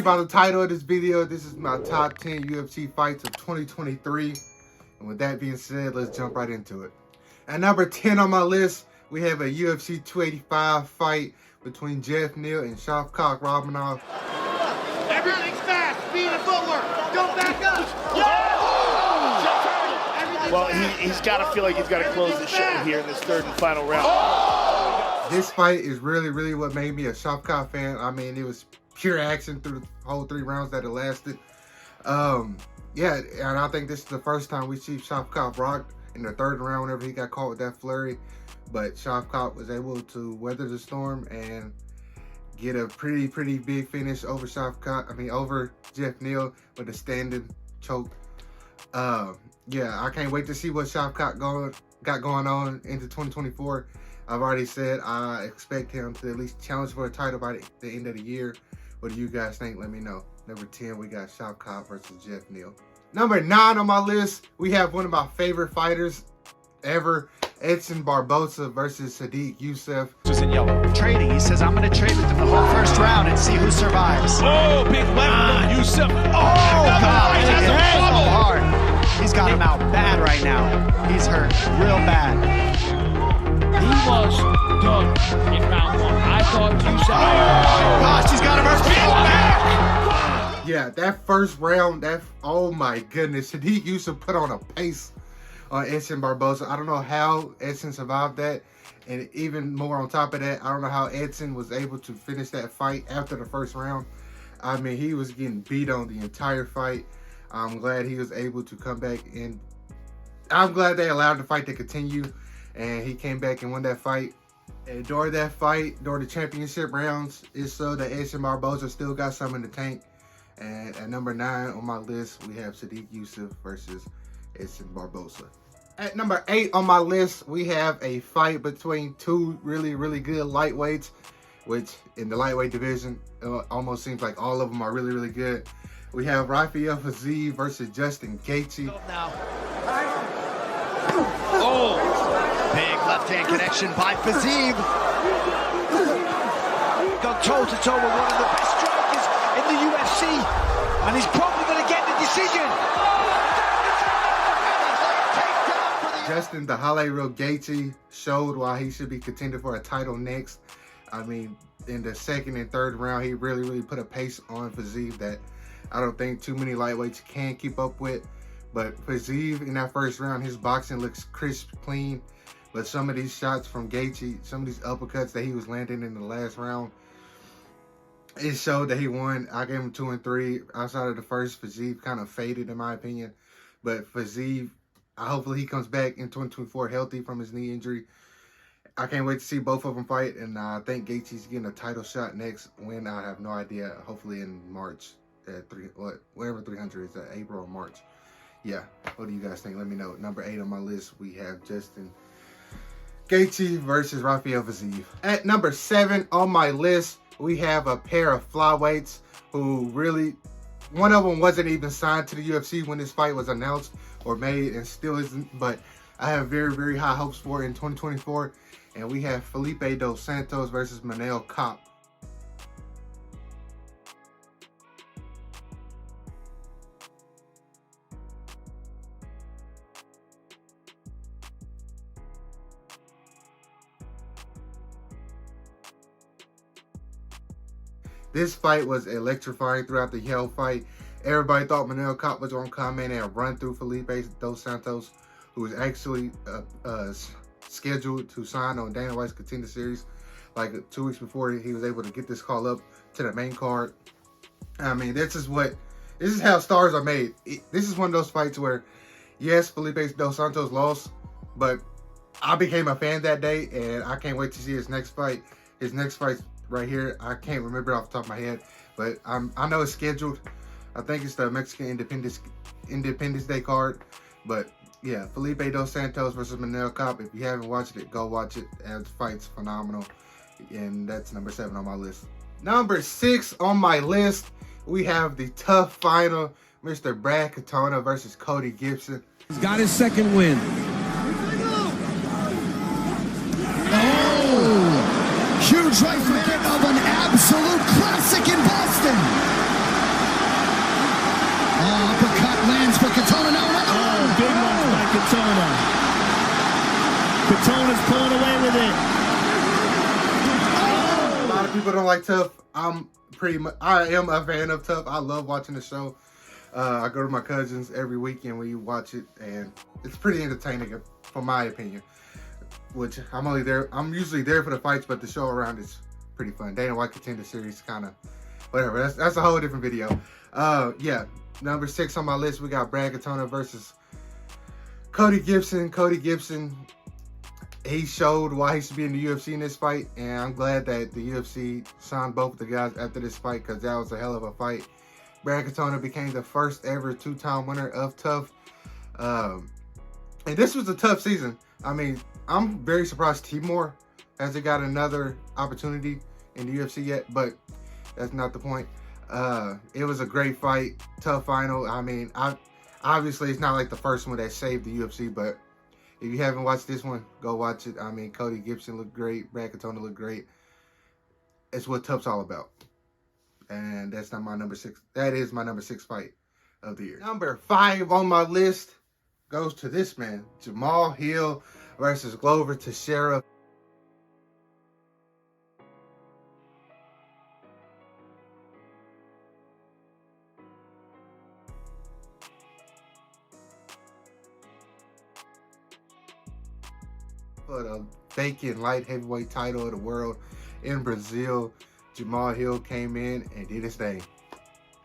by the title of this video, this is my top 10 UFC fights of 2023. And with that being said, let's jump right into it. At number 10 on my list, we have a UFC 285 fight between Jeff Neal and Shavkat Rakhmonov. Everything's fast, speed and footwork. Don't back up. Well, he's got to feel like he's got to close the show here in this third and final round. This fight is really what made me a Shavkat fan. I mean, it was pure action through the whole 3 rounds that it lasted. Yeah, and I think this is the first time we see Shavkat rocked in the 3rd round whenever he got caught with that flurry. But Shavkat was able to weather the storm and get a pretty big finish over over Jeff Neal with a standing choke. Yeah, I can't wait to see what Shavkat got going on into 2024. I've already said I expect him to at least challenge for a title by the end of the year. What do you guys think? Let me know. Number 10, we got Shavkat versus Jeff Neal. Number 9 on my list, we have one of my favorite fighters ever, Edson Barboza versus Sadiq Youssef. Was in yellow. Trading. He says, I'm going to trade with him the whole first round and see who survives. Oh, big left from Youssef. Oh, God. He has a bubble hard. He's got him out bad right now. He's hurt real bad. He was done in round 1. I thought Youssef. Oh, gosh, he's got him hurt. Yeah, that first round, oh my goodness. Sadiq Youssef put on a pace on Edson Barboza. I don't know how Edson survived that. And even more on top of that, I don't know how Edson was able to finish that fight after the first round. I mean, he was getting beat on the entire fight. I'm glad he was able to come back in. I'm glad they allowed the fight to continue. And he came back and won that fight. And during that fight, during the championship rounds, it showed that Edson Barboza still got some in the tank. And at number 9 on my list, we have Sadiq Youssef versus Edson Barboza. At number 8 on my list, we have a fight between 2 really good lightweights, which in the lightweight division, it almost seems like all of them are really good. We have Rafael Fiziev versus Justin Gaethje. Oh, big left-hand connection by Fiziev. Gone toe-to-toe with one of the best strikers in the UFC, and he's probably going to get the decision. Justin the Highlight Gaethje showed why he should be contending for a title next. I mean, in the 2nd and 3rd round, he really put a pace on Fiziev that I don't think too many lightweights can keep up with. But Fiziev in that 1st round, his boxing looks crisp, clean. But some of these shots from Gaethje, some of these uppercuts that he was landing in the last round, it showed that he won. I gave him 2 and 3. Outside of the first, Fiziev kind of faded in my opinion. But Fiziev, hopefully he comes back in 2024 healthy from his knee injury. I can't wait to see both of them fight. And I think Gaethje's getting a title shot next. When, I have no idea. Hopefully in March. At whatever 300 is, April or March. Yeah, what do you guys think? Let me know. Number 8 on my list, we have Justin Gaethje versus Rafael Fiziev. At number 7 on my list, we have a pair of flyweights who really, one of them wasn't even signed to the UFC when this fight was announced or made, and still isn't, but I have very high hopes for it in 2024. And we have Felipe dos Santos versus Manel Kape. This fight was electrifying throughout the whole fight. Everybody thought Manel Kape was going to come in and run through Felipe dos Santos, who was actually scheduled to sign on Dana White's Contender Series like 2 weeks before he was able to get this call up to the main card. I mean, this is how stars are made. This is one of those fights where, yes, Felipe dos Santos lost, but I became a fan that day, and I can't wait to see his next fight. His next fight's right here. I can't remember it off the top of my head, but I know it's scheduled. I think it's the Mexican Independence Day card. But yeah, Felipe dos Santos versus Manel Kape. If you haven't watched it, go watch it. The fight's phenomenal. And that's number 7 on my list. Number 6 on my list, we have the tough final, Mr. Brad Katona versus Cody Gibson. He's got his 2nd win. Oh! Huge right kick of an absolute classic in Boston. Katona. Katona's pulling away with it. A lot of people don't like Tough. I am a fan of Tough. I love watching the show. I go to my cousins every weekend when you watch it, and it's pretty entertaining, from my opinion. Which I'm usually there for the fights, but the show around is pretty fun. Dana White Contender Series, kind of whatever. That's a whole different video. Yeah, number 6 on my list, we got Brad Katona versus Cody Gibson. Cody Gibson, he showed why he should be in the UFC in this fight, and I'm glad that the UFC signed both of the guys after this fight, because that was a hell of a fight. Brad Katona became the first ever 2-time winner of Tough. And this was a tough season. I mean, I'm very surprised Timur hasn't got another opportunity in the UFC yet, but that's not the point. It was a great fight, tough final. I mean, obviously it's not like the first one that saved the UFC, but if you haven't watched this one, go watch it. I mean, Cody Gibson looked great. Brad Katona looked great. It's what Tough's all about. And that's not my number 6. That is my number 6 fight of the year. Number 5 on my list goes to this man, Jamal Hill versus Glover Teixeira. For the vacant light heavyweight title of the world in Brazil, Jamal Hill came in and did his thing.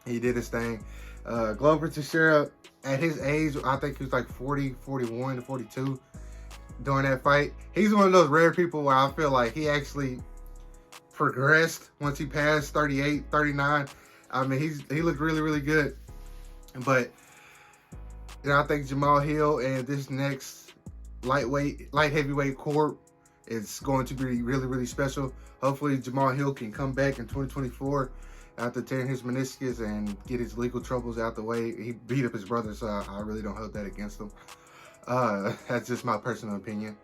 He did his thing. Glover Teixeira, at his age, I think he was like 40, 41, 42 during that fight. He's one of those rare people where I feel like he actually progressed once he passed 38, 39. I mean, he looked really, really good. But you know, I think Jamal Hill and this next light heavyweight corp is going to be really, really special. Hopefully Jamal Hill can come back in 2024 after tearing his meniscus and get his legal troubles out the way. He beat up his brother, so I really don't hold that against him. That's just my personal opinion.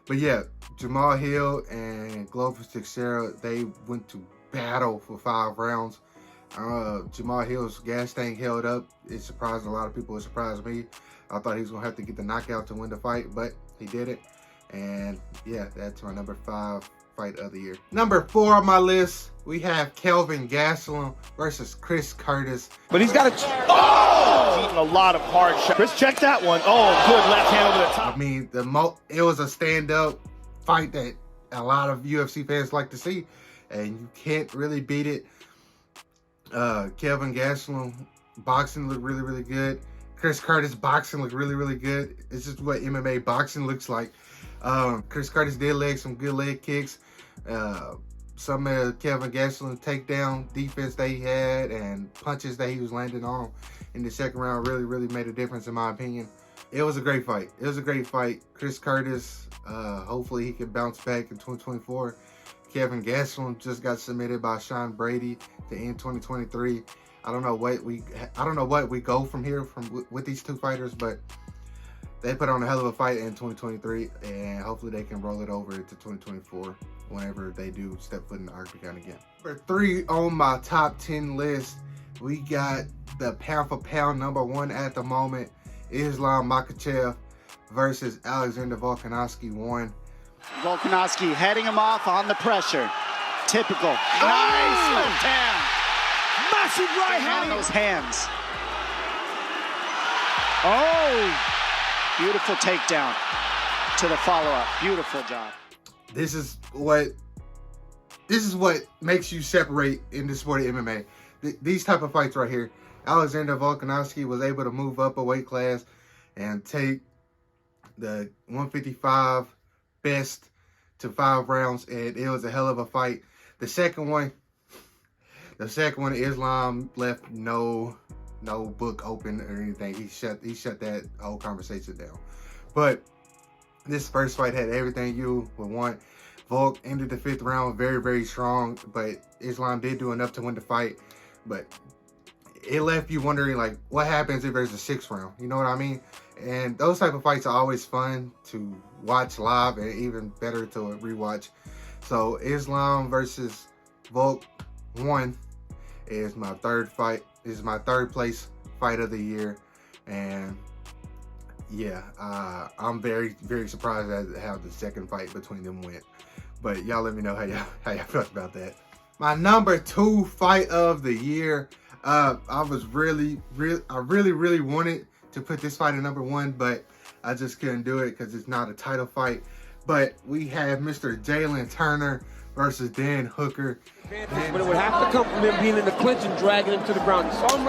But yeah, Jamal Hill and Glover Teixeira, they went to battle for 5 rounds. Jamal Hill's gas tank held up. It surprised a lot of people. It surprised me. I thought he was going to have to get the knockout to win the fight, but he did it. And yeah, that's my number 5 fight of the year. Number 4 on my list, we have Kelvin Gastelum versus Chris Curtis. But he's got a... Oh! Eating a lot of hard shots. Chris, check that one. Oh, good left hand over the top. I mean, it was a stand-up fight that a lot of UFC fans like to see, and you can't really beat it. Kelvin Gastelum boxing looked really, really good. Chris Curtis boxing looked really, really good. It's just what MMA boxing looks like. Chris Curtis did some good leg kicks. Some of Kelvin Gastelum takedown defense that he had and punches that he was landing on in the second round really, really made a difference in my opinion. It was a great fight. It was a great fight. Chris Curtis, hopefully he can bounce back in 2024. Kelvin Gastelum just got submitted by Sean Brady to end 2023. I don't know what we go from here with these two fighters, but they put on a hell of a fight in 2023, and hopefully they can roll it over into 2024 whenever they do step foot in the octagon again. Number 3 on my top 10 list, we got the pound for pound number 1 at the moment, Islam Makhachev versus Alexander Volkanovski 1. Volkanovski heading him off on the pressure. Typical. Nice left hand. Massive right hand. Those hands. Oh, beautiful takedown to the follow-up. Beautiful job. This is what makes you separate in the sport of MMA. These type of fights right here. Alexander Volkanovski was able to move up a weight class and take the 155 best to 5 rounds, and it was a hell of a fight. The second one, Islam left no book open or anything. He shut that whole conversation down. But this first fight had everything you would want. Volk ended the 5th round very, very strong, but Islam did do enough to win the fight. But it left you wondering, like, what happens if there's a 6th round? You know what I mean? And those type of fights are always fun to watch live and even better to rewatch. So Islam versus Volk 1 is my 3rd fight. This is my 3rd place fight of the year. And yeah, I'm very, very surprised at how the second fight between them went. But y'all let me know how y'all felt about that. My number 2 fight of the year. I really wanted to put this fight at number 1, but I just couldn't do it because it's not a title fight. But we have Mr. Jalen Turner versus Dan Hooker. But it would have to come from him being in the clinch and dragging him to the ground. You saw him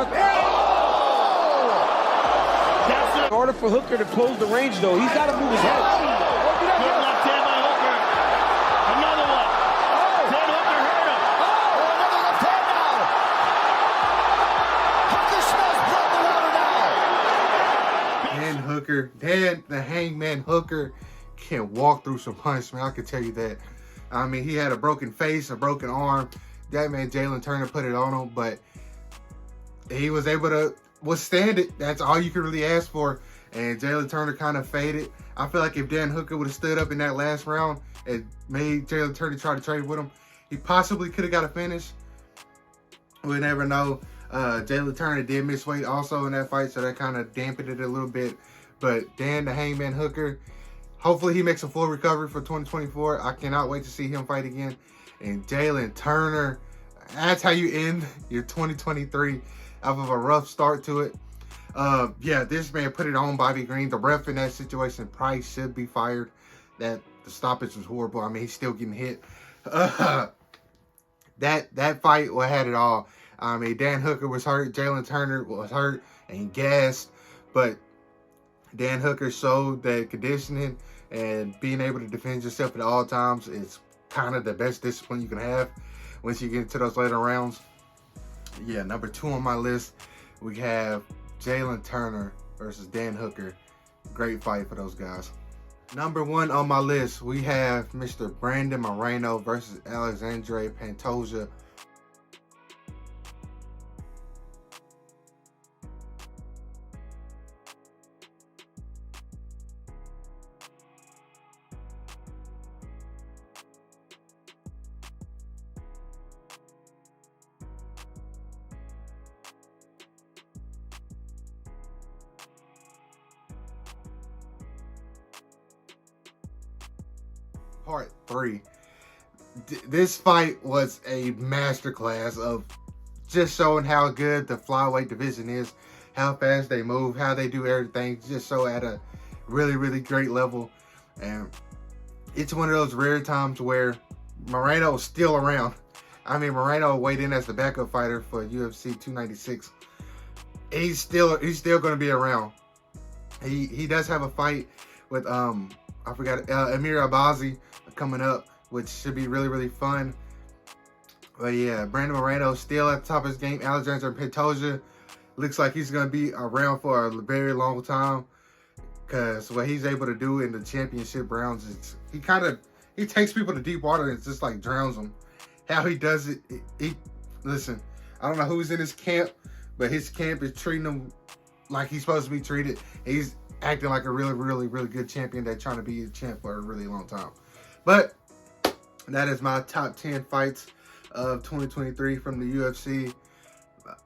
in order for Hooker to close the range, though, he's got to move his head. Good left hand by Hooker. Another one. Dan Hooker hurt him. Another left hand now. Hooker smells blood in the water now. Dan Hooker, Dan the Hangman Hooker can walk through some punch, man. I can tell you that. I mean, he had a broken face, a broken arm. That man, Jalen Turner, put it on him, but he was able to withstand it. That's all you could really ask for. And Jalen Turner kind of faded. I feel like if Dan Hooker would have stood up in that last round and made Jalen Turner try to trade with him, he possibly could have got a finish. We never know. Jalen Turner did miss weight also in that fight, so that kind of dampened it a little bit. But Dan the Hangman Hooker, hopefully he makes a full recovery for 2024. I cannot wait to see him fight again. And Jalen Turner, that's how you end your 2023 off of a rough start to it. Yeah, this man put it on Bobby Green. The ref in that situation probably should be fired. The stoppage was horrible. I mean, he's still getting hit. That fight had it all. I mean, Dan Hooker was hurt. Jalen Turner was hurt and gassed. But Dan Hooker showed that conditioning and being able to defend yourself at all times is kind of the best discipline you can have once you get into those later rounds. Yeah, number 2 on my list, we have Jalen Turner versus Dan Hooker. Great fight for those guys. Number 1 on my list, we have Mr. Brandon Moreno versus Alexandre Pantoja. Part 3. This fight was a masterclass of just showing how good the flyweight division is, how fast they move, how they do everything, just so at a really, really great level. And it's one of those rare times where Moreno is still around. I mean, Moreno weighed in as the backup fighter for UFC 296. He's still going to be around. He does have a fight with I forgot Amir Abazi coming up, which should be really, really fun. But yeah, Brandon Moreno still at the top of his game. Alexandre Pantoja looks like he's going to be around for a very long time, because what he's able to do in the championship rounds is he takes people to deep water and just like drowns them. How he does it, listen, I don't know who's in his camp, but his camp is treating him like he's supposed to be treated. He's acting like a really, really, really good champion that's trying to be a champ for a really long time. But that is my top 10 fights of 2023 from the UFC.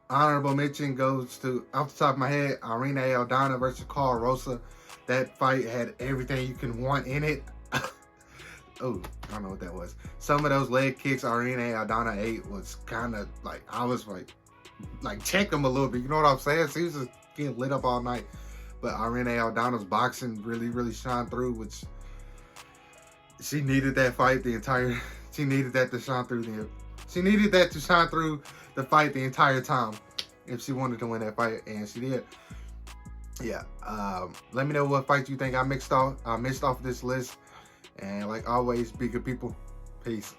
Honorable mention goes to, off the top of my head, Irene Aldana versus Carl Rosa. That fight had everything you can want in it. Oh, I don't know what that was. Some of those leg kicks Irene Aldana ate was kind of like, I was like check him a little bit. You know what I'm saying? So he was just getting lit up all night. But Irene Aldana's boxing really, really shined through, which she needed that fight she needed that to shine through she needed that to shine through the fight the entire time if she wanted to win that fight, and she did. Yeah, let me know what fights you think I missed off this list, and like always, be good people. Peace.